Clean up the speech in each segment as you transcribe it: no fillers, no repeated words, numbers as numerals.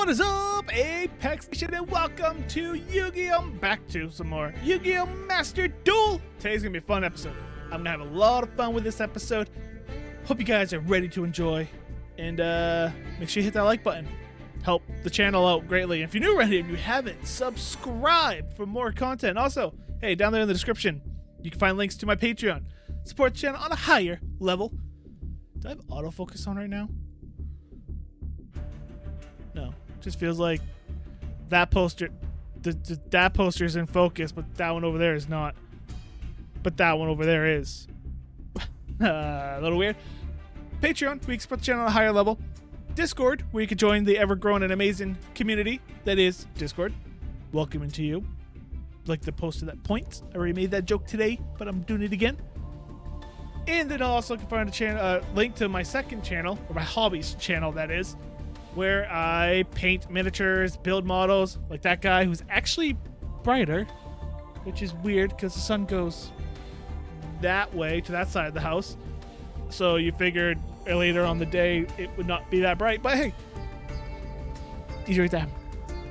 What is up, Apex Nation, and welcome to Yu-Gi-Oh! Back to some more Yu-Gi-Oh! Master Duel! Today's gonna be a fun episode. I'm gonna have a lot of fun with this episode. Hope you guys are ready to enjoy, and make sure you hit that like button. Help the channel out greatly. If you're new around here and you haven't, subscribe for more content. Also, hey, down there in the description, you can find links to my Patreon. Support the channel on a higher level. Do I have autofocus on right now? No, just feels like that poster, that poster is in focus, but that one over there is not. But that one over there is. A little weird. Patreon, we can support the channel on a higher level. Discord, where you can join the ever-growing and amazing community that is Discord. Welcoming to you. Like the post to that point. I already made that joke today, but I'm doing it again. And then also you can find a channel, link to my second channel, or my hobbies channel, that is, where I paint miniatures, build models, like that guy who's actually brighter, which is weird because the sun goes that way to that side of the house. So you figured later on the day it would not be that bright, but hey, he's right there.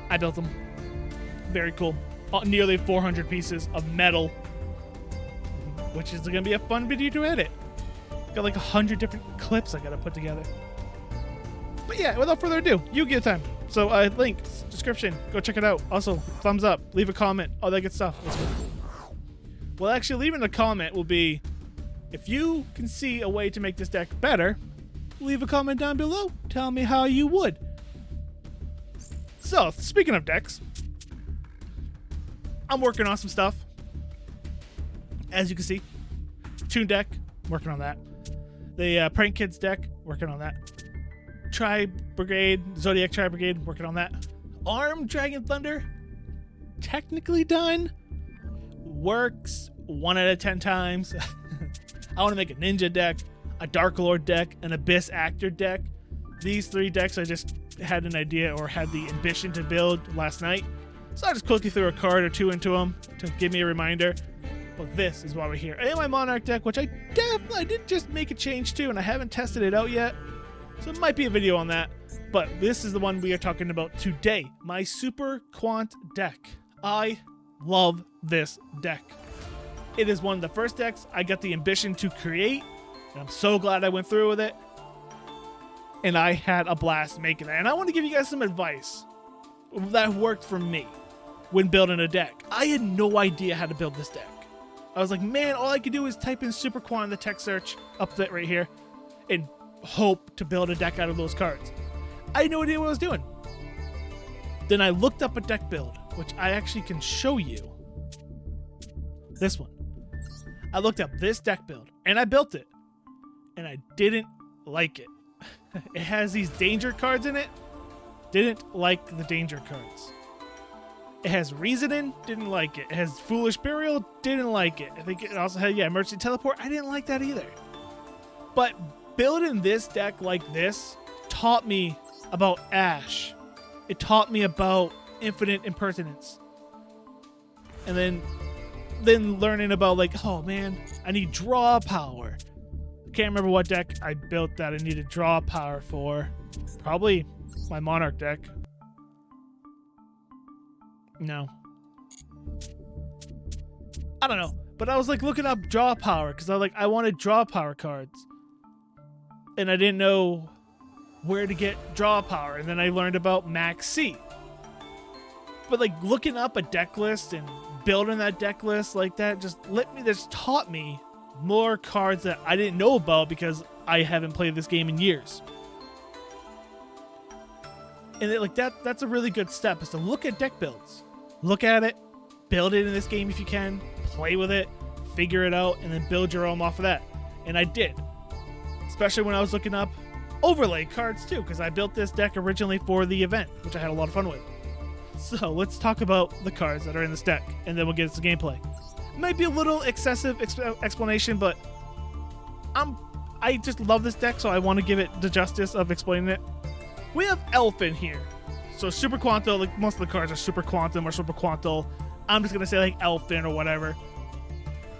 I built them. Very cool. Nearly 400 pieces of metal, which is going to be a fun video to edit. Got like 100 different clips I got to put together. But yeah, without further ado, Yu-Gi-Oh! Time. So link, description, go check it out. Also, thumbs up, leave a comment, all that good stuff. Let's go. Well, actually, leaving a comment will be, if you can see a way to make this deck better, leave a comment down below. Tell me how you would. So, speaking of decks, I'm working on some stuff. As you can see, Tune deck, working on that. The Prank Kids deck, working on that. Tri-Brigade, Zodiac Tri-Brigade, working on that. Arm Dragon Thunder, technically done. Works 1 out of 10 times. I want to make a Ninja deck, a Dark Lord deck, an Abyss Actor deck. These 3 decks I just had an idea or had the ambition to build last night. So I just quickly threw a card or 2 into them to give me a reminder. But this is why we're here. And my Monarch deck, which I did just make a change to, and I haven't tested it out yet. So it might be a video on that. But this is the one we are talking about today. My Super Quant deck. I love this deck. It is one of the first decks I got the ambition to create. And I'm so glad I went through with it. And I had a blast making it. And I want to give you guys some advice that worked for me when building a deck. I had no idea how to build this deck. I was like, man, all I could do is type in Super Quant in the text search, up that right here, and hope to build a deck out of those cards. I had no idea what I was doing. Then I looked up a deck build, which I actually can show you. This one. I looked up this deck build, and I built it. And I didn't like it. It has these danger cards in it. Didn't like the danger cards. It has Reasoning, didn't like it. It has Foolish Burial, didn't like it. I think it also had, Emergency Teleport. I didn't like that either. But building this deck like this taught me about Ash. It taught me about Infinite Impermanence. And then learning about, like, oh man, I need draw power. I can't remember what deck I built that I needed draw power for. Probably my Monarch deck. No. I don't know. But I was like looking up draw power because I wanted draw power cards. And I didn't know where to get draw power. And then I learned about Maxx. But like looking up a deck list and building that deck list like that just taught me more cards that I didn't know about because I haven't played this game in years. And that's a really good step, is to look at deck builds. Look at it, build it in this game if you can, play with it, figure it out, and then build your own off of that. And I did. Especially when I was looking up overlay cards too, because I built this deck originally for the event, which I had a lot of fun with. So let's talk about the cards that are in this deck, and then we'll get into the gameplay. It might be a little excessive explanation, but I just love this deck, so I want to give it the justice of explaining it. We have Alphan here. So Super Quantal, like most of the cards are Super Quantum or Super Quantal. I'm just going to say like Alphan or whatever.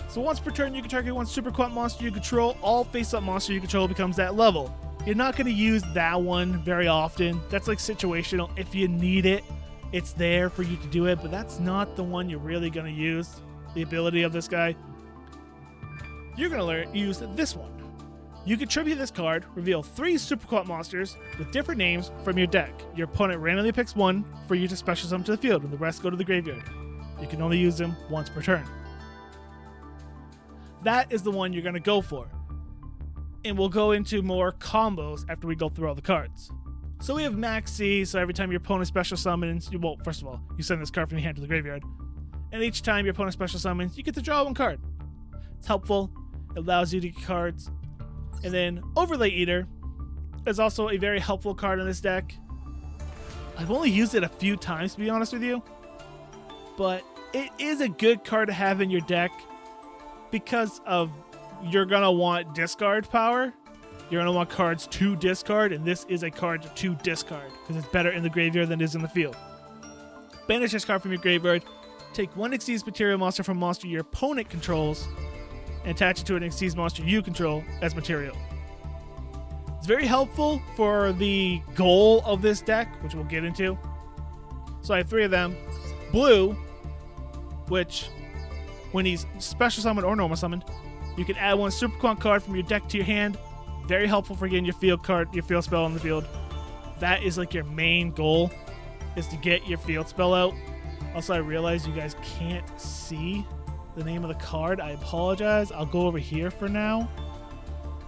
So once per turn, you can target one Super Quant monster you control. All face-up monster you control becomes that level. You're not going to use that one very often. That's like situational. If you need it, it's there for you to do it, but that's not the one you're really going to use, the ability of this guy. You're going to use this one. You can tribute this card, reveal 3 Super Quant monsters with different names from your deck. Your opponent randomly picks one for you to special summon to the field, and the rest go to the graveyard. You can only use them once per turn. That is the one you're going to go for. And we'll go into more combos after we go through all the cards. So we have Maxx, so every time your opponent special summons, well, first of all, you send this card from your hand to the graveyard. And each time your opponent special summons, you get to draw 1 card. It's helpful. It allows you to get cards. And then Overlay Eater is also a very helpful card in this deck. I've only used it a few times, to be honest with you. But it is a good card to have in your deck because of you're going to want discard power. You're going to want cards to discard, and this is a card to discard because it's better in the graveyard than it is in the field. Banish this card from your graveyard. Take 1 Xyz material monster from a monster your opponent controls and attach it to an Xyz monster you control as material. It's very helpful for the goal of this deck, which we'll get into. So I have 3 of them. Blue, which when he's special summoned or normal summoned, you can add 1 Super Quant card from your deck to your hand. Very helpful for getting your field spell on the field. That is like your main goal, is to get your field spell out. Also, I realize you guys can't see the name of the card. I apologize. I'll go over here for now.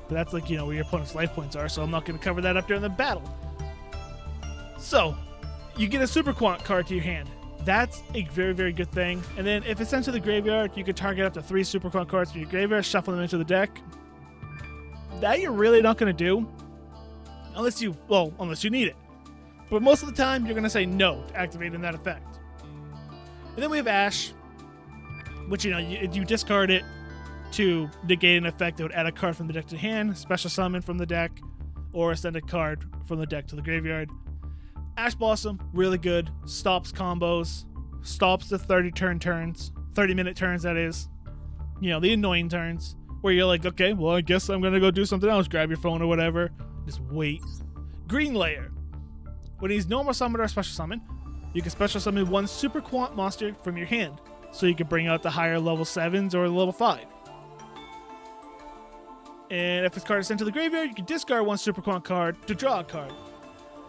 But that's like, where your opponent's life points are, so I'm not going to cover that up during the battle. So, you get a Super Quant card to your hand. That's a very, very good thing. And then if it's sent to the graveyard, you can target up to 3 Super Quant cards from your graveyard, shuffle them into the deck. That you're really not going to do unless you need it. But most of the time, you're going to say no to activating that effect. And then we have Ash, which, you discard it to negate an effect that would add a card from the deck to hand, special summon from the deck, or send a card from the deck to the graveyard. Ash Blossom, really good. Stops combos. Stops the 30-minute turns, that is. The annoying turns. Where you're like, okay, well, I guess I'm going to go do something else. Grab your phone or whatever. Just wait. Green Layer. When he's normal summon or special summon, you can special summon 1 Super Quant monster from your hand. So you can bring out the higher level 7s or level 5. And if this card is sent to the graveyard, you can discard 1 Super Quant card to draw a card.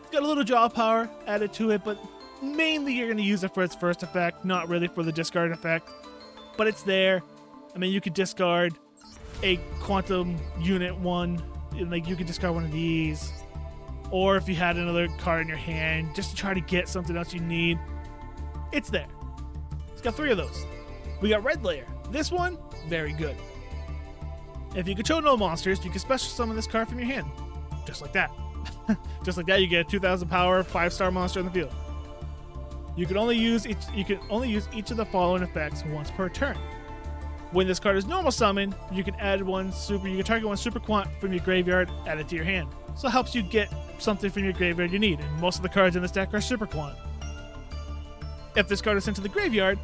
It's got a little draw power added to it, but mainly you're going to use it for its first effect, not really for the discard effect. But it's there. I mean, you could discard a Quantum Unit 1, and you could discard 1 of these. Or if you had another card in your hand, just to try to get something else you need. It's there. It's got 3 of those. We got Red Layer. This one, very good. If you control no monsters, you can special summon this card from your hand. Just like that. Just like that, you get a 2,000 power 5-star monster in the field. You can only use each of the following effects once per turn. When this card is normal summon, you can target 1 Super Quant from your graveyard, add it to your hand. So it helps you get something from your graveyard you need, and most of the cards in this deck are Super Quant. If this card is sent to the graveyard,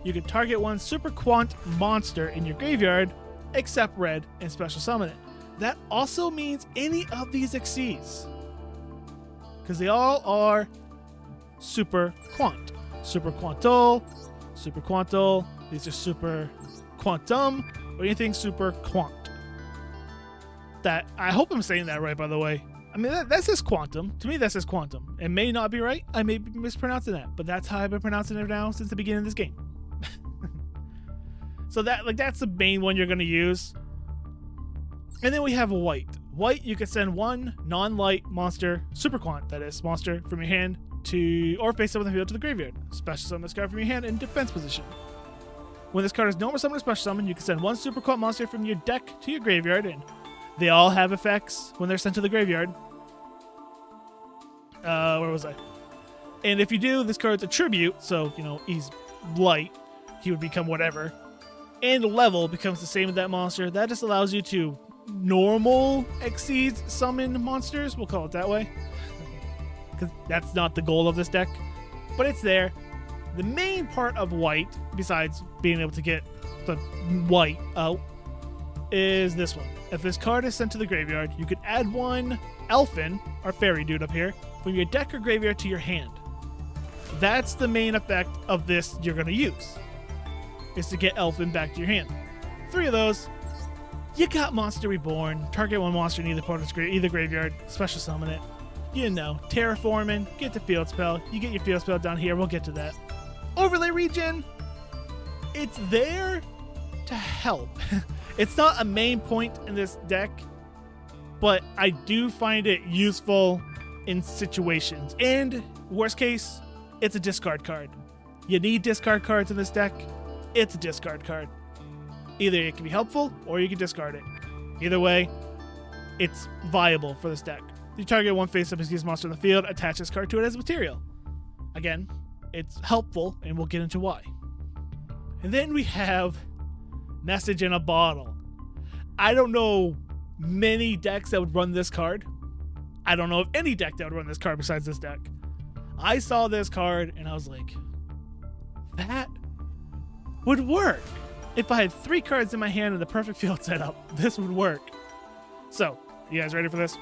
you can target 1 Super Quant monster in your graveyard, except red, and special summon it. That also means any of these Xyz, because they all are Super Quant. Super Quantal, Super Quantal, these are Super Quantum, or anything Super Quant. That, I hope I'm saying that right, by the way. I mean, that says Quantum. To me, that says Quantum. It may not be right. I may be mispronouncing that, but that's how I've been pronouncing it now since the beginning of this game. So that's the main one you're going to use. And then we have White. White, you can send 1 non-light monster, Super Quant, that is, monster from your hand or face up in the field to the graveyard. Special summon this card from your hand in defense position. When this card is normal summon or special summon, you can send 1 Super Quant monster from your deck to your graveyard, and they all have effects when they're sent to the graveyard. Where was I? And if you do, this card's a tribute, so, he's light. He would become whatever. And level becomes the same as that monster. That just allows you to normal Xyz summon monsters. We'll call it that way. Because that's not the goal of this deck. But it's there. The main part of White, besides being able to get the white out, is this one. If this card is sent to the graveyard, you can add one Alphan, our fairy dude up here, from your deck or graveyard to your hand. That's the main effect of this you're going to use, is to get Alphan back to your hand. 3 of those. You got Monster Reborn. Target one monster in either opponent's either graveyard. Special summon it. You know, Terraforming. Get the field spell. You get your field spell down here. We'll get to that. Overlay Regen. It's there to help. It's not a main point in this deck, but I do find it useful in situations. And worst case, it's a discard card. You need discard cards in this deck. It's a discard card. Either it can be helpful or you can discard it. Either way, it's viable for this deck. You target one face-up excuse monster in the field, attach this card to it as material. Again, it's helpful, and we'll get into why. And then we have Message in a Bottle. I don't know many decks that would run this card. I don't know of any deck that would run this card besides this deck. I saw this card, and I was like, that would work. If I had 3 cards in my hand and the perfect field setup, this would work. So, you guys ready for this?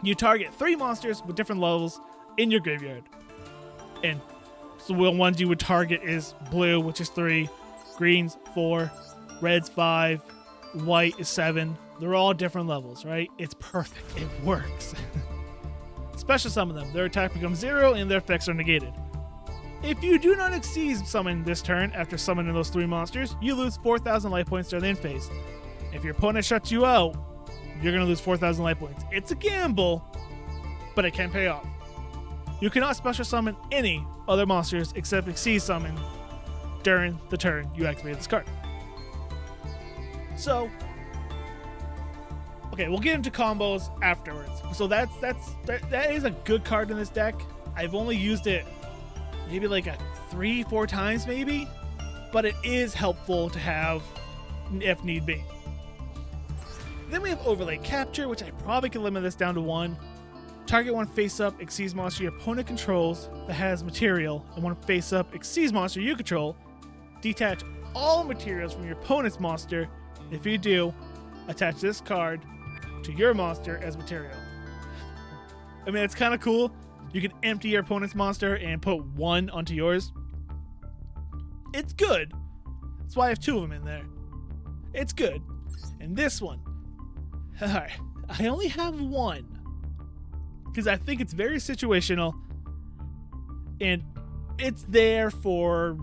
You target 3 monsters with different levels in your graveyard. And so the ones you would target is blue, which is 3, green's 4, red's 5, white is 7. They're all different levels, right? It's perfect. It works. Special summon them. Their attack becomes 0 and their effects are negated. If you do not exceed summon this turn after summoning those 3 monsters, you lose 4,000 life points during the end phase. If your opponent shuts you out, you're going to lose 4,000 life points. It's a gamble, but it can pay off. You cannot special summon any other monsters except exceed summon during the turn you activate this card. So, okay, we'll get into combos afterwards. So that is a good card in this deck. I've only used it maybe like 3-4 times maybe, but it is helpful to have if need be. Then we have Overlay Capture, which I probably can limit this down to 1. Target one face-up exceeds monster your opponent controls that has material, and one face-up exceeds monster you control. Detach all materials from your opponent's monster. If you do, attach this card to your monster as material. I mean, it's kind of cool. You can empty your opponent's monster and put 1 onto yours. It's good. That's why I have 2 of them in there. It's good. And this one, alright, I only have 1 because I think it's very situational and it's there for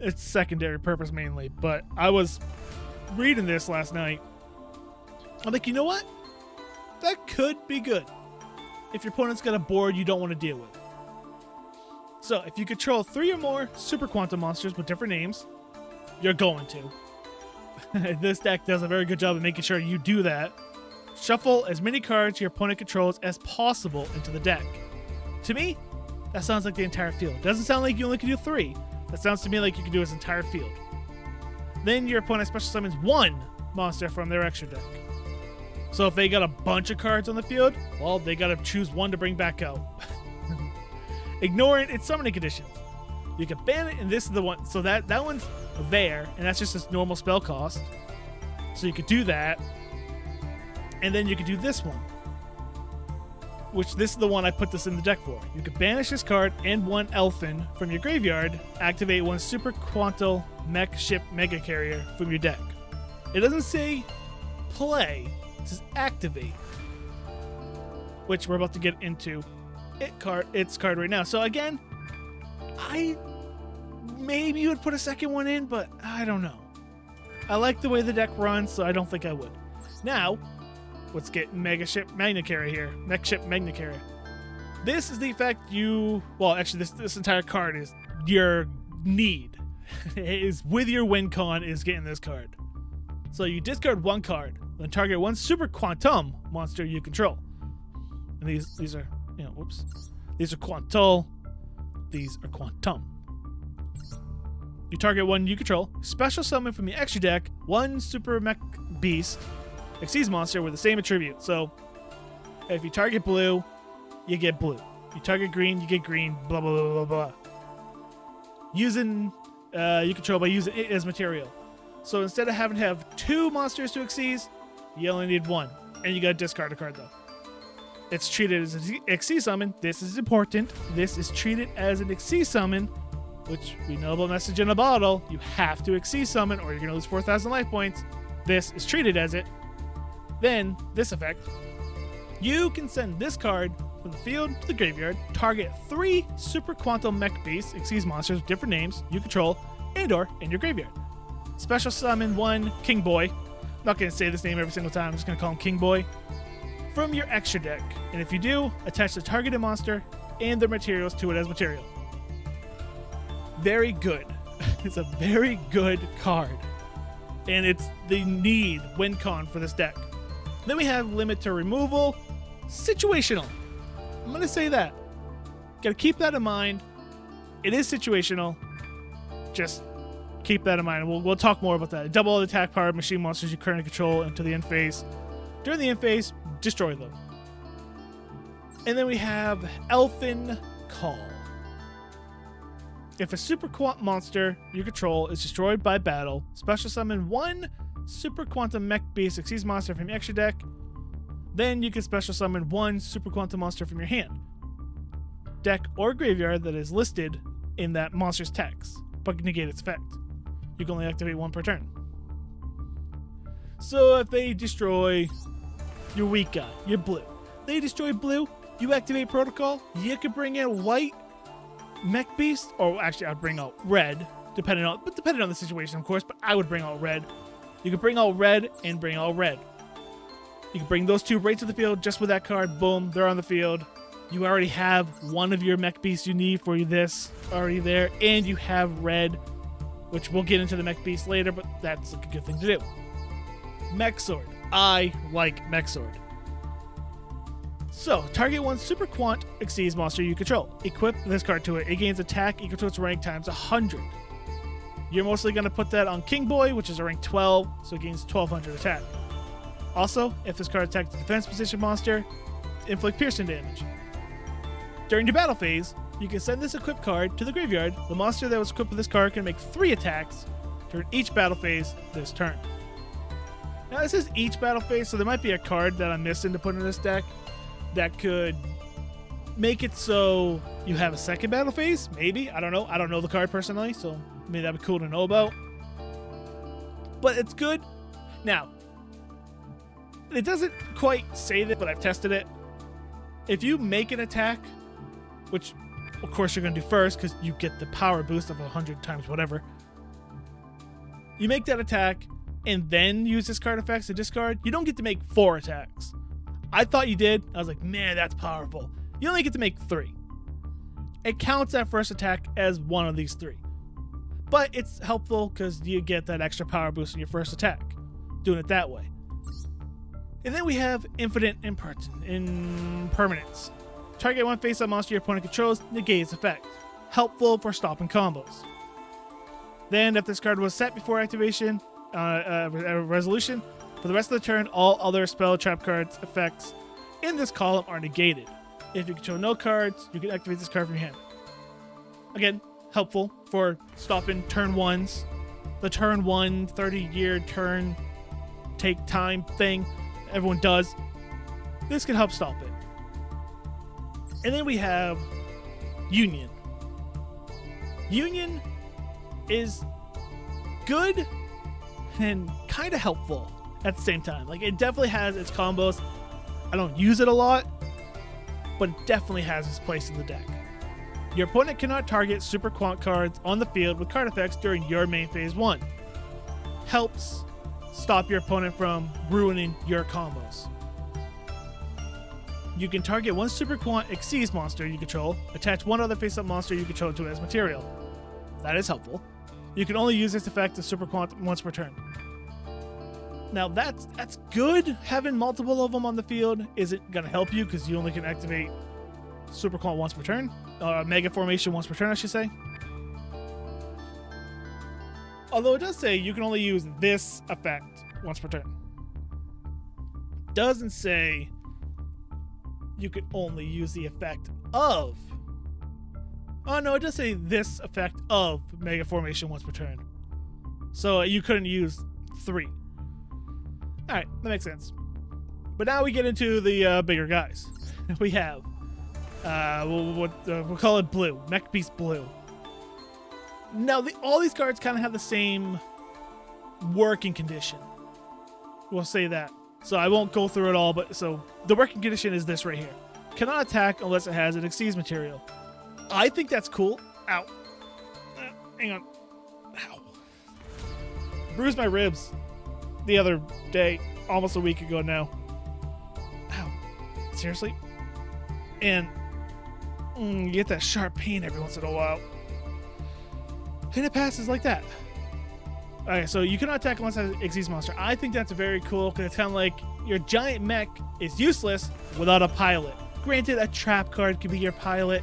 its secondary purpose mainly. But I was reading this last night. I'm like, you know what? That could be good if your opponent's got a board you don't want to deal with. So if you control 3 or more super quantum monsters with different names, you're going to. This deck does a very good job of making sure you do that. Shuffle as many cards your opponent controls as possible into the deck. To me, that sounds like the entire field. Doesn't sound like you only can do 3. That sounds to me like you can do his entire field. Then your opponent special summons 1 monster from their extra deck. So if they got a bunch of cards on the field, well, they got to choose 1 to bring back out. Ignoring its summoning conditions. You can ban it, and this is the one. So that one's there, and that's just its normal spell cost. So you could do that. And then you could do this one. Which this is the one I put this in the deck for. You could banish this card and 1 Alphan from your graveyard. Activate 1 super Quantal Mech Ship Magnacarrier from your deck. It doesn't say play. It says activate. Which we're about to get into its card right now. So again, I maybe would put a second one in, but I don't know. I like the way the deck runs, so I don't think I would. Now, let's get Mega Ship Magnacarrier here. Mech Ship Magnacarrier. This is the effect well, actually, this entire card is your need. It is with your win con is getting this card. So you discard 1 card, then target 1 super quantum monster you control. And these are, whoops. These are Quantal. These are Quantum. You target 1 you control. Special summon from your extra deck 1 super Mech Beast. Exceeds monster with the same attribute. So if you target blue, you get blue. You target green, you get green. Blah blah blah blah blah. Using you control by using it as material. So instead of having to have 2 monsters to Xyz, you only need 1. And you gotta discard a card though. It's treated as an Xyz summon. This is important. This is treated as an Xyz summon, which we know about Message in a Bottle. You have to Xyz summon or you're gonna lose 4,000 life points. This is treated as it. Then, this effect. You can send this card from the field to the graveyard, target 3 Super Quantal Mech Beast, Xyz monsters with different names you control, and/or in your graveyard. Special summon 1 King Boy. I'm not going to say this name every single time, I'm just going to call him King Boy. From your extra deck. And if you do, attach the targeted monster and their materials to it as material. Very good. It's a very good card. And it's the need win con for this deck. Then we have limit to removal. Situational. I'm going to say that. Got to keep that in mind. It is situational. Just keep that in mind. We'll talk more about that. Double the attack power of machine monsters you currently control into the end phase. During the end phase, destroy them. And then we have Alphancall. If a Super Quant monster you control is destroyed by battle, special summon 1 Super Quantum Mech Beast Xyz monster from your extra deck. Then you can special summon 1 Super Quantum monster from your hand, deck, or graveyard that is listed in that monster's text, but negate its effect. You can only activate 1 per turn. So if they destroy your weak guy, your blue, they destroy blue, you activate protocol, you can bring in white Mech Beast, or actually I'd bring out red, depending on the situation, of course, but I would bring out red. You can bring out red and bring out red. You can bring those 2 right to the field just with that card. Boom, they're on the field. You already have one of your Mech Beasts you need for this already there, and you have red, which we'll get into the Mech Beast later, but that's like a good thing to do. Mech Sword. I like Mech Sword. So, target 1 Super Quant Xyz monster you control. Equip this card to it. It gains attack equal to its rank times 100. You're mostly going to put that on King Boy, which is a rank 12, so it gains 1200 attack. Also, if this card attacks the defense position monster, inflict piercing damage. During your battle phase, you can send this equipped card to the graveyard. The monster that was equipped with this card can make 3 attacks during each battle phase this turn. Now, this is each battle phase, so there might be a card that I'm missing to put in this deck that could make it so you have a second battle phase. Maybe. I don't know. I don't know the card personally, so maybe that'd be cool to know about. But it's good. Now, it doesn't quite say that, but I've tested it. If you make an attack, which of course you're going to do first because you get the power boost of 100 times whatever, you make that attack and then use this card effects to discard, you don't get to make 4 attacks. I thought you did. I was like, man, that's powerful. You only get to make 3. It counts that first attack as one of these 3. But it's helpful because you get that extra power boost in your first attack, doing it that way. And then we have Infinite Impermanence. Target 1 face-up monster your opponent controls, negate its effect. Helpful for stopping combos. Then, if this card was set before activation, resolution, for the rest of the turn, all other spell trap cards effects in this column are negated. If you control no cards, you can activate this card from your hand. Again, helpful for stopping turn 1s. The turn 1 30-year turn take time thing everyone does. This can help stop it. And then we have Union. Union is good and kind of helpful at the same time. Like, it definitely has its combos. I don't use it a lot, but it definitely has its place in the deck. Your opponent cannot target Super Quant cards on the field with card effects during your main phase 1. Helps stop your opponent from ruining your combos. You can target 1 Super Quant Xyz monster you control, attach 1 other face-up monster you control to it as material. That is helpful. You can only use this effect as Super Quant once per turn. Now that's good. Having multiple of them on the field isn't going to help you because you only can activate Super Quant once per turn. Magnaformation once per turn, I should say. Although it does say you can only use this effect once per turn. Doesn't say you can only use the effect of... Oh no, it does say this effect of Magnaformation once per turn. So you couldn't use 3. Alright, that makes sense. But now we get into the bigger guys. We have, we'll call it Blue. Mech Beast Blue. Now, all these cards kind of have the same working condition. We'll say that. So I won't go through it all, but so the working condition is this right here. Cannot attack unless it has an Xyz material. I think that's cool. Ow. Hang on. Ow. Bruised my ribs the other day, almost a week ago now. Ow. Seriously? And you get that sharp pain every once in a while. And it passes like that. Alright, so you cannot attack unless it has Xyz monster. I think that's very cool because it's kind of like your giant mech is useless without a pilot. Granted, a trap card could be your pilot.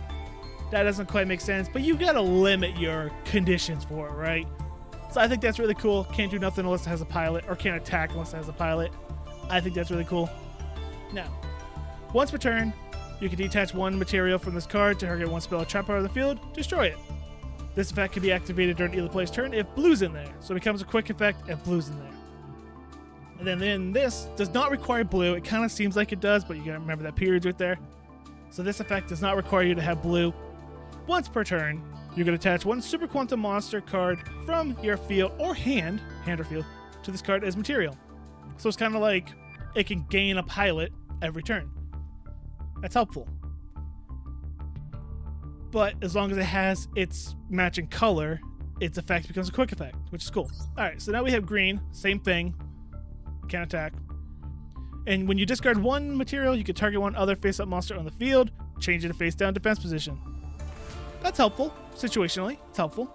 That doesn't quite make sense, but you gotta limit your conditions for it, right? So I think that's really cool. Can't do nothing unless it has a pilot, or can't attack unless it has a pilot. I think that's really cool. Now, once per turn, you can detach 1 material from this card to target 1 spell or trap card on the field, destroy it. This effect can be activated during either player's turn if Blue's in there, so it becomes a quick effect if Blue's in there. And then this does not require Blue. It kind of seems like it does, but you gotta remember that period's right there. So this effect does not require you to have Blue. Once per turn, you can attach 1 Super Quantum monster card from your field or hand or field, to this card as material. So it's kind of like it can gain a pilot every turn. That's helpful. But as long as it has its matching color, its effect becomes a quick effect, which is cool. Alright, so now we have green, same thing. Can't attack. And when you discard 1 material, you can target 1 other face-up monster on the field, change it to face-down defense position. That's helpful. Situationally, it's helpful.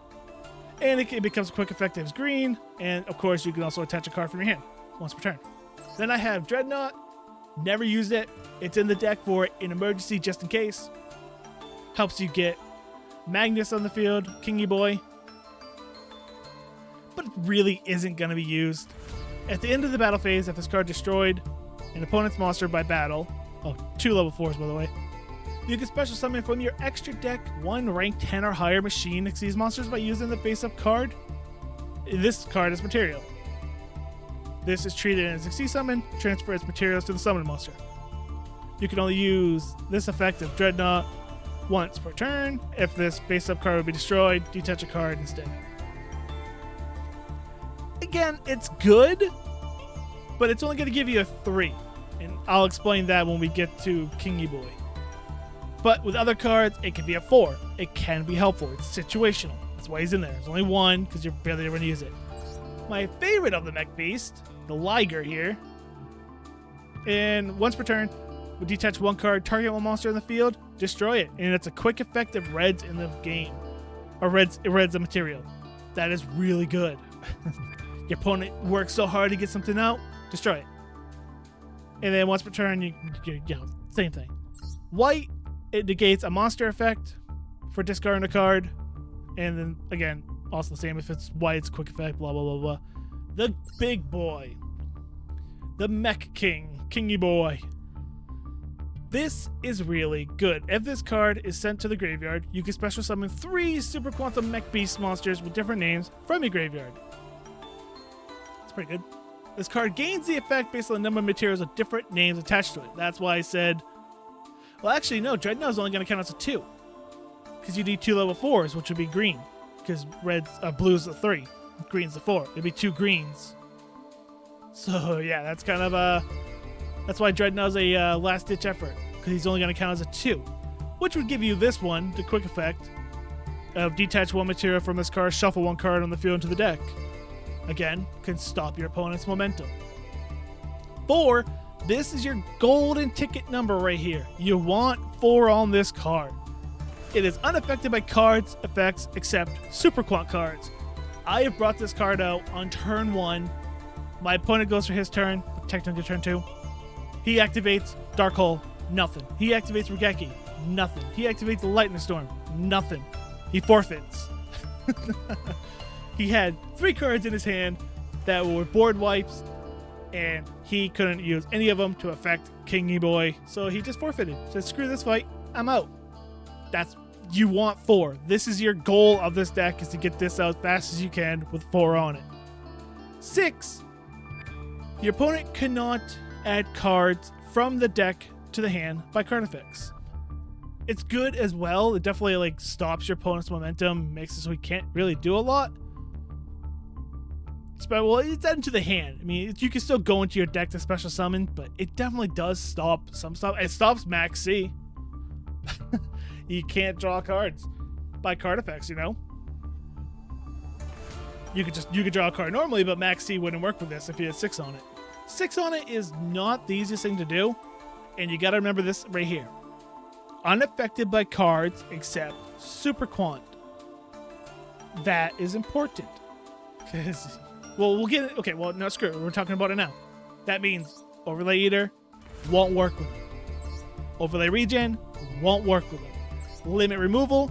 And it becomes a quick effect if it's green, and of course you can also attach a card from your hand once per turn. Then I have Dreadnought. Never used it. It's in the deck for an emergency just in case. Helps you get Magnus on the field, Kingy Boy. But it really isn't going to be used. At the end of the battle phase, if this card destroyed an opponent's monster by battle, 2 level 4s by the way, you can special summon from your extra deck 1 rank 10 or higher machine Xyz monsters by using the face-up card. This card is material. This is treated as Xyz summon, transfer its materials to the summon monster. You can only use this effect of Dreadnought once per turn. If this face-up card would be destroyed, detach a card instead. Again, it's good, but it's only going to give you a 3. And I'll explain that when we get to Kingy Boy. But with other cards, it can be a 4. It can be helpful. It's situational. That's why he's in there. There's only 1 because you're barely ever going to use it. My favorite of the Mech Beast, the Liger here. And once per turn, we detach 1 card, target 1 monster in the field, destroy it. And it's a quick effect of reds in the game. Or reds a material. That is really good. Your opponent works so hard to get something out, destroy it. And then once per turn, you know, same thing. White, it negates a monster effect for discarding a card. And then, again, also the same if it's white, it's quick effect, blah, blah, blah, blah. The big boy. The Mech King. Kingy Boy. This is really good. If this card is sent to the graveyard, you can special summon 3 Super Quantum Mech Beast monsters with different names from your graveyard. That's pretty good. This card gains the effect based on the number of materials with different names attached to it. That's why I said... Well, actually, no. Dreadnought is only going to count as a 2. Because you need 2 level 4s, which would be green. Because blue's a 3. Green's a 4. It'd be 2 greens. So, yeah, that's kind of that's why Dreadnought's a last-ditch effort. Because he's only going to count as a 2. Which would give you this one, the quick effect of detach 1 material from this card, shuffle 1 card on the field into the deck. Again, can stop your opponent's momentum. 4, this is your golden ticket number right here. You want 4 on this card. It is unaffected by cards, effects, except Super Quant cards. I have brought this card out on turn 1. My opponent goes for his turn, technically turn 2. He activates Dark Hole, nothing. He activates Regeki, nothing. He activates the Lightning Storm, nothing. He forfeits. He had 3 cards in his hand that were board wipes, and he couldn't use any of them to affect Kingy Boy, so he just forfeited. Said, screw this fight, I'm out. You want 4. This is your goal of this deck, is to get this out as fast as you can with 4 on it. 6, your opponent cannot add cards from the deck to the hand by card effects. It's good as well. It definitely like stops your opponent's momentum, makes it so he can't really do a lot. Well, it's into the hand. I mean, you can still go into your deck to special summon, but it definitely does stop some stuff. It stops Maxx C. You can't draw cards by card effects, you know? You could draw a card normally, but Maxx C wouldn't work with this if you had 6 on it. 6 on it is not the easiest thing to do, and you gotta remember this right here. Unaffected by cards except Super Quant. That is important. Because, well, we'll get it. Okay, well, no, screw it. We're talking about it now. That means Overlay Eater won't work with it. Overlay Regen won't work with them. Limit Removal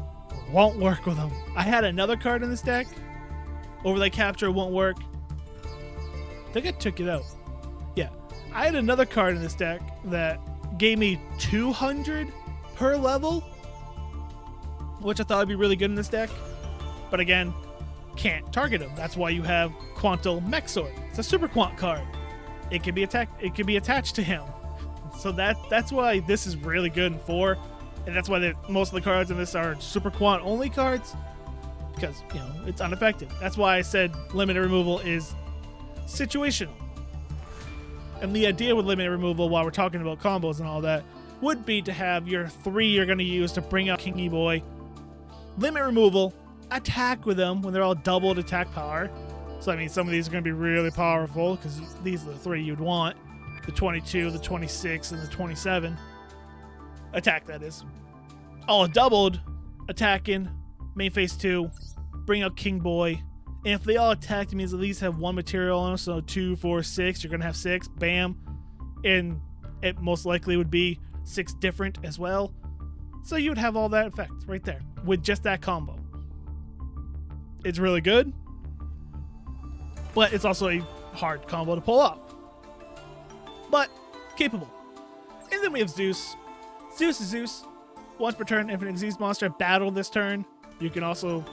won't work with them. I had another card in this deck. Overlay Capture won't work. I think I took it out. Yeah. I had another card in this deck that gave me 200 per level, which I thought would be really good in this deck. But again, can't target him. That's why you have Quantal Mech Sword. It's a Super Quant card. It can be attached to him. So that's why this is really good in 4, and that's why most of the cards in this are Super Quant only cards, because you know it's unaffected. That's why I said limited removal is situational. And the idea with limited removal, while we're talking about combos and all that, would be to have your 3 you're going to use to bring up Kingy Boy, limit removal, attack with them when they're all doubled attack power. So I mean, some of these are going to be really powerful because these are the 3 you'd want. The 22, the 26, and the 27. Attack, that is. All doubled, attacking, main phase 2, bring up King Boy. And if they all attack, it means at least have 1 material on them, so 2, 4, 6, you're going to have 6, bam. And it most likely would be 6 different as well. So you would have all that effect right there with just that combo. It's really good, but it's also a hard combo to pull off. But capable. And then we have Zeus. Zeus is Zeus. Once per turn, Infinite Xyz monster battle this turn. You can also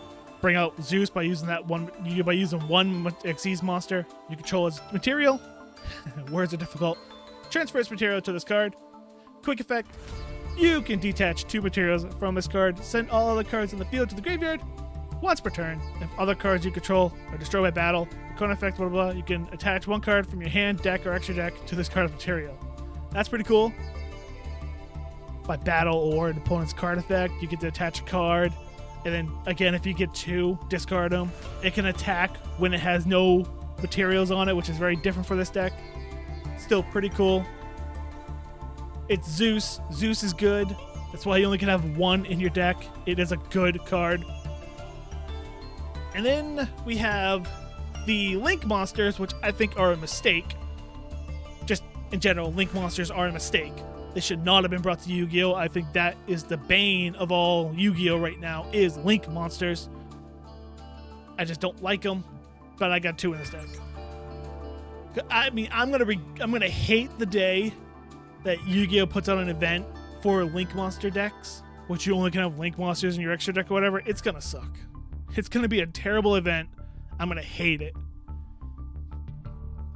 bring out Zeus by using one Xyz monster. You control its material. Words are difficult. Transfer its material to this card. Quick effect. You can detach 2 materials from this card. Send all other cards in the field to the graveyard. Once per turn, if other cards you control are destroyed by battle, cone effect, blah, blah, blah, you can attach 1 card from your hand, deck, or extra deck to this card's material. That's pretty cool. By battle or an opponent's card effect, you get to attach a card, and then again, if you get 2, discard them. It can attack when it has no materials on it, which is very different for this deck. Still pretty cool. It's Zeus. Zeus is good. That's why you only can have 1 in your deck. It is a good card. And then we have the Link monsters, which I think are a mistake. Just in general, Link monsters are a mistake. They should not have been brought to Yu-Gi-Oh! I think that is the bane of all Yu-Gi-Oh! Right now, is Link monsters. I just don't like them, but I got 2 in this deck. I mean, I'm gonna hate the day that Yu-Gi-Oh! Puts out an event for Link monster decks, which you only can have Link monsters in your extra deck or whatever. It's gonna suck. It's gonna be a terrible event. I'm gonna hate it.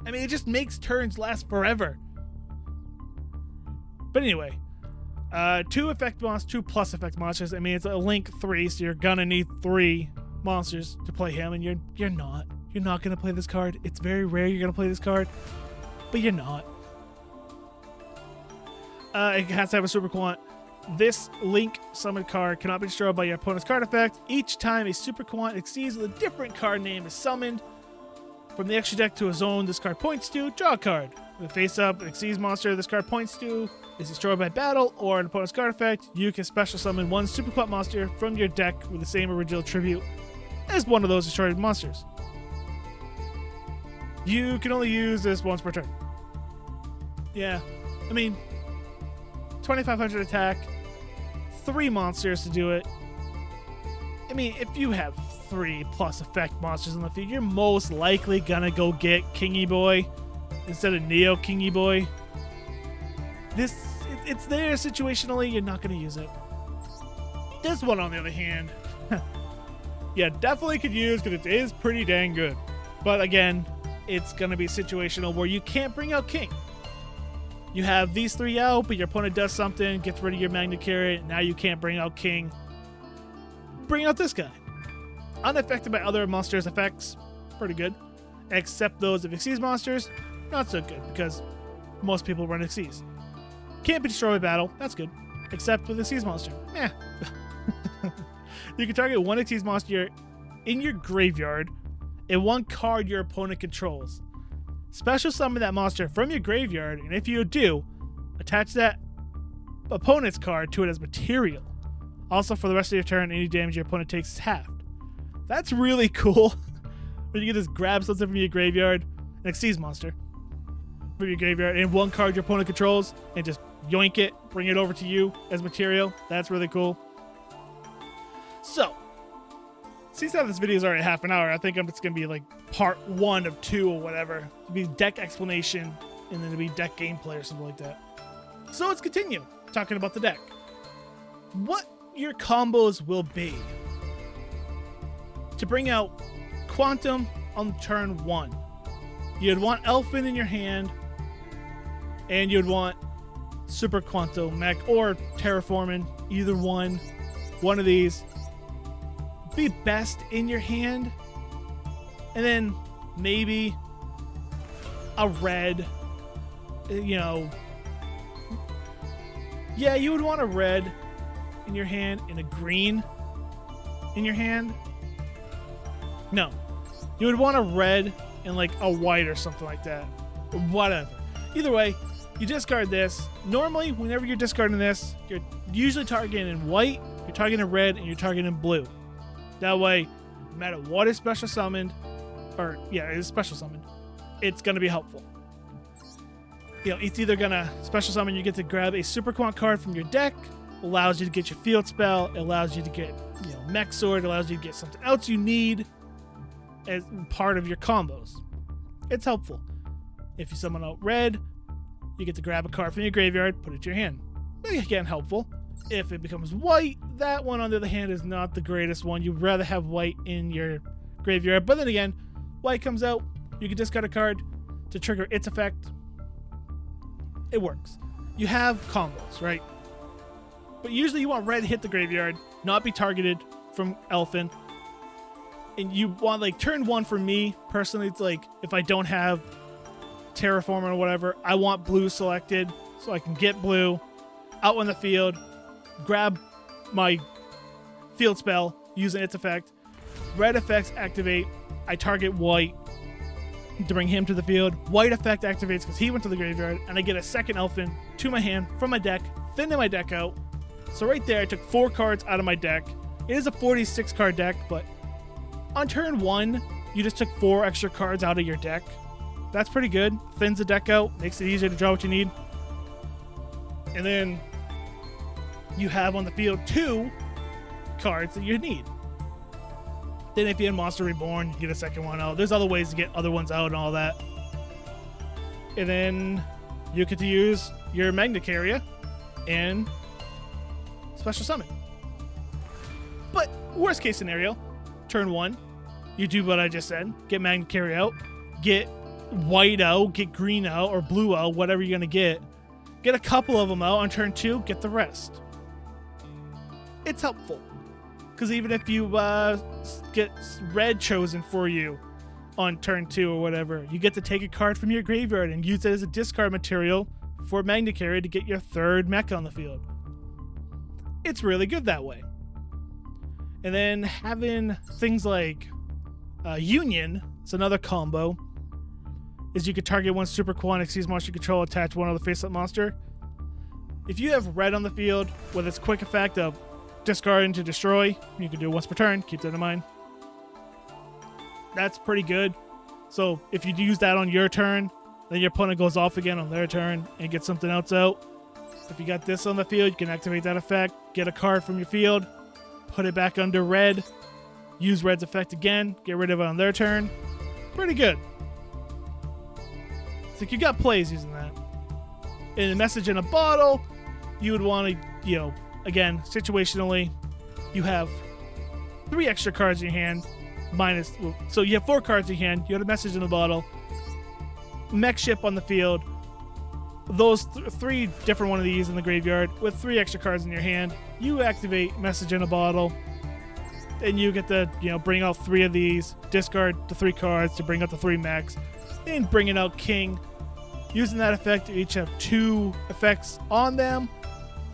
I mean, it just makes turns last forever. But anyway, 2 plus effect monsters. I mean, it's a Link 3, so you're gonna need 3 monsters to play him, and you're not gonna play this card. It's very rare you're gonna play this card, but you're not. It has to have a Super Quant. This Link summon card cannot be destroyed by your opponent's card effect. Each time a Super Quant exceeds with a different card name is summoned from the extra deck to a zone this card points to, draw a card. With face up, an Xyz monster this card points to is destroyed by battle or an opponent's card effect. You can special summon 1 Super Quant monster from your deck with the same original tribute as one of those destroyed monsters. You can only use this once per turn. Yeah, I mean, 2,500 attack, 3 monsters to do it. I mean, if you have 3 plus effect monsters in the field, you're most likely gonna go get Kingy Boy instead of Neo Kingy Boy. It's there situationally, you're not gonna use it. This one, on the other hand, yeah, definitely could use because it is pretty dang good. But again, it's going to be situational where you can't bring out King. You have these 3 out, but your opponent does something, gets rid of your Magnacarrier, now you can't bring out King. Bring out this guy. Unaffected by other monsters' effects, pretty good. Except those of Xyz monsters, not so good, because most people run Xyz. Can't be destroyed by battle, that's good. Except with a Xyz monster, meh. You can target one Xyz monster in your graveyard and one card your opponent controls. Special summon that monster from your graveyard, and if you do, attach that opponent's card to it as material. Also, for the rest of your turn, any damage your opponent takes is halved. That's really cool. When you can just grab something from your graveyard, an Xyz monster from your graveyard, and one card your opponent controls, and just yoink it, bring it over to you as material. That's really cool. So, since this video is already half an hour, I think it's going to be like part 1 of 2 or whatever. It'll be deck explanation, and then it'll be deck gameplay or something like that. So let's continue talking about the deck. What your combos will be. To bring out Quantum on turn 1, you'd want Alphan in your hand, and you'd want Super Quantal Mech or Terraforming, either one of these. Be best in your hand, and then maybe a red, you would want a red in your hand and a green in your hand. No, you would want a red and like a white or something like that, or whatever. Either way, you discard this. Normally, whenever you're discarding this, you're usually targeting in white, you're targeting red, and you're targeting blue. That way, no matter what is special summoned, it is special summoned, it's going to be helpful. It's either going to special summon, you get to grab a Super Quant card from your deck, allows you to get your field spell, it allows you to get Mech Sword, allows you to get something else you need as part of your combos. It's helpful. If you summon out red, you get to grab a card from your graveyard, put it to your hand. Again, helpful. If it becomes white, that one on the other hand is not the greatest one. You'd rather have white in your graveyard. But then again, white comes out, you can discard a card to trigger its effect. It works. You have combos, right? But usually you want red to hit the graveyard, not be targeted from Alphan. And you want, like, turn 1 for me, personally, it's like, if I don't have Terraforming or whatever, I want blue selected so I can get blue out on the field, grab my field spell using its effect. Red effects activate. I target white to bring him to the field. White effect activates because he went to the graveyard, and I get a second Alphan to my hand from my deck, thinning my deck out. So right there, I took 4 cards out of my deck. It is a 46 card deck, but on turn 1, you just took 4 extra cards out of your deck. That's pretty good. Thins the deck out, makes it easier to draw what you need. And then you have on the field 2 cards that you need. Then if you have Monster Reborn, you get a second one out. There's other ways to get other ones out and all that. And then you get to use your Magnacarrier and special summon. But worst case scenario, turn 1, you do what I just said. Get Magnacarrier out, get white out, get green out, or blue out, whatever you're going to get. Get a couple of them out on turn 2, get the rest. It's helpful. Because even if you get red chosen for you on turn 2 or whatever, you get to take a card from your graveyard and use it as a discard material for Magnacarrier to get your 3rd mech on the field. It's really good that way. And then having things like Union, it's another combo, is you could target one Super Quant Xyz monster you control, attach one other face-up monster. If you have red on the field with its quick effect of discarding to destroy, you can do it once per turn, keep that in mind. That's pretty good. So if you use that on your turn, then your opponent goes off again on their turn and gets something else out. If you got this on the field, you can activate that effect, get a card from your field, put it back under red, use red's effect again, get rid of it on their turn. Pretty good. It's like you got plays using that. In a message in a bottle, you would want to, again, situationally, you have 3 extra cards in your hand, so you have 4 cards in your hand, you have a message in the bottle, mech ship on the field, those three different one of these in the graveyard with 3 extra cards in your hand, you activate Message in a Bottle, and you get to, bring out 3 of these, discard the 3 cards to bring out the 3 mechs, and bringing out King. Using that effect, you each have 2 effects on them.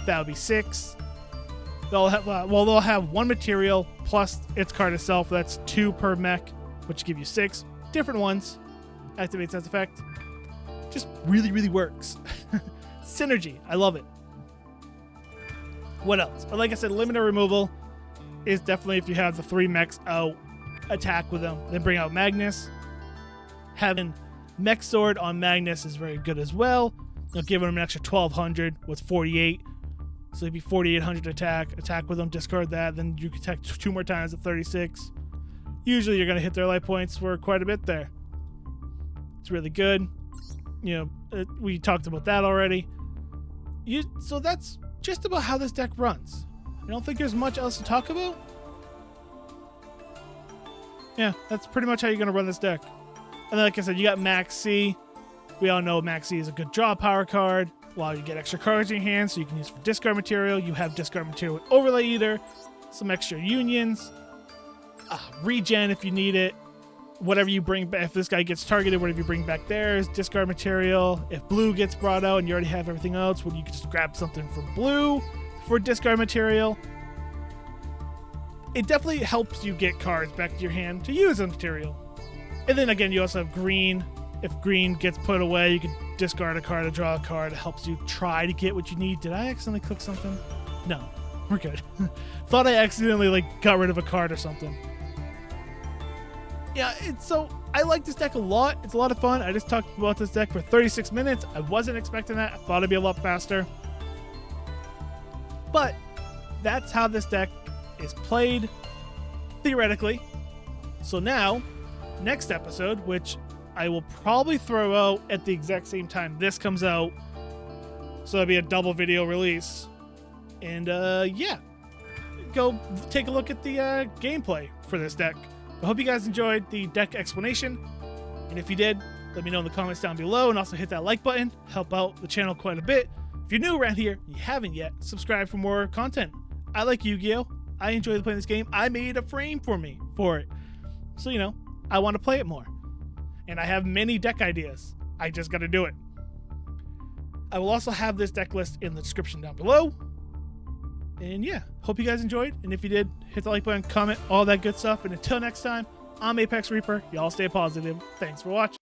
That would be 6. They'll have they'll have 1 material plus its card itself. That's 2 per mech, which give you 6 different ones. Activates that effect. Just really, really works. Synergy. I love it. What else? Like I said, limited removal is definitely if you have the 3 mechs out, attack with them. Then bring out Magnus. Having Mech Sword on Magnus is very good as well. You'll give him an extra 1200 with 48. So it'd be 4800 attack with them, discard that, then you can attack 2 more times at 36. Usually you're going to hit their life points for quite a bit there. It's really good. We talked about that already. So that's just about how this deck runs. I don't think there's much else to talk about. Yeah, that's pretty much how you're going to run this deck. And then, like I said, you got Maxx C. We all know Maxx C is a good draw power card. While you get extra cards in your hand, so you can use for discard material. You have discard material with Overlay Eater, some extra unions, regen if you need it. Whatever you bring back, if this guy gets targeted, whatever you bring back there is discard material. If blue gets brought out and you already have everything else, well, you can just grab something from blue for discard material. It definitely helps you get cards back to your hand to use as material. And then again, you also have green. If green gets put away, you can discard a card to draw a card. It helps you try to get what you need. Did I accidentally click something? No, we're good. Thought I accidentally got rid of a card or something. Yeah, so I like this deck a lot. It's a lot of fun. I just talked about this deck for 36 minutes. I wasn't expecting that. I thought it'd be a lot faster. But that's how this deck is played, theoretically. So now, next episode, which I will probably throw out at the exact same time this comes out. So it'll be a double video release. And yeah, go take a look at the gameplay for this deck. I hope you guys enjoyed the deck explanation. And if you did, let me know in the comments down below, and also hit that like button. Help out the channel quite a bit. If you're new around here and you haven't yet, subscribe for more content. I like Yu-Gi-Oh! I enjoy playing this game. I made a frame for it. So, I want to play it more. And I have many deck ideas. I just got to do it. I will also have this deck list in the description down below. And yeah, hope you guys enjoyed. And if you did, hit the like button, comment, all that good stuff. And until next time, I'm ApexReaper. Y'all stay positive. Thanks for watching.